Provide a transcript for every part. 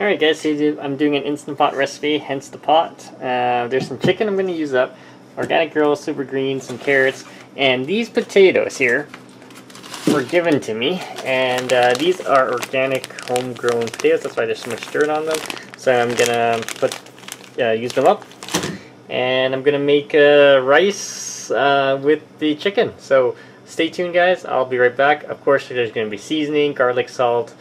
Alright guys, so I'm doing an Instant Pot recipe, hence the pot. There's some chicken I'm going to use up, Organic Girl, Super Green, some carrots, and these potatoes here were given to me. And these are organic homegrown potatoes, that's why there's so much dirt on them. So I'm going to use them up. And I'm going to make rice with the chicken. So stay tuned guys, I'll be right back. Of course there's going to be seasoning, garlic, salt,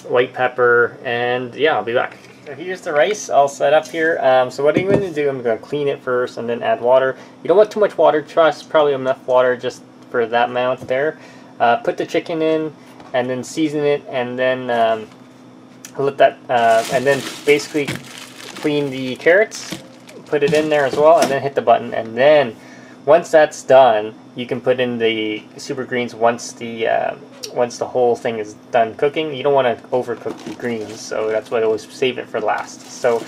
white pepper, and yeah, I'll be back. So here's the rice all set up here. So what I'm going to do, I'm going to clean it first and then add water. You don't want too much water, trust probably enough water just for that amount there. Put the chicken in and then season it, and then let that and then basically clean the carrots, put it in there as well, and then hit the button. And then once that's done, you can put in the super greens once the whole thing is done cooking. You don't want to overcook the greens, so that's why I always save it for last. So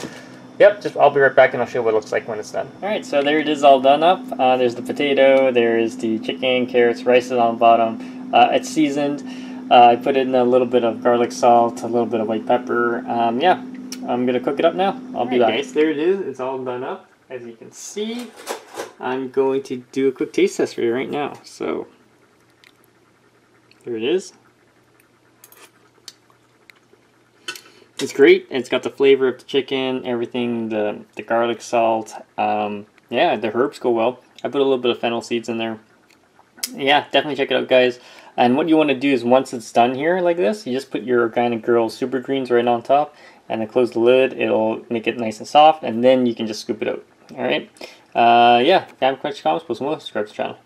yep, I'll be right back and I'll show you what it looks like when it's done. Alright, so there it is all done up. There's the potato, there's the chicken, carrots, rice is on the bottom. It's seasoned. I put in a little bit of garlic salt, a little bit of white pepper. Yeah, I'm going to cook it up now. I'll be back. Guys, there it is. It's all done up. As you can see, I'm going to do a quick taste test for you right now. So there it is. It's great. It's got the flavor of the chicken, everything, the garlic salt. Yeah, the herbs go well. I put a little bit of fennel seeds in there. Yeah, definitely check it out, guys. And what you want to do is once it's done here like this, you just put your Organic Girl Super Greens right on top, and then close the lid. It'll make it nice and soft, and then you can just scoop it out. All right. Yeah, if you have questions, comments, post them below, subscribe to the channel.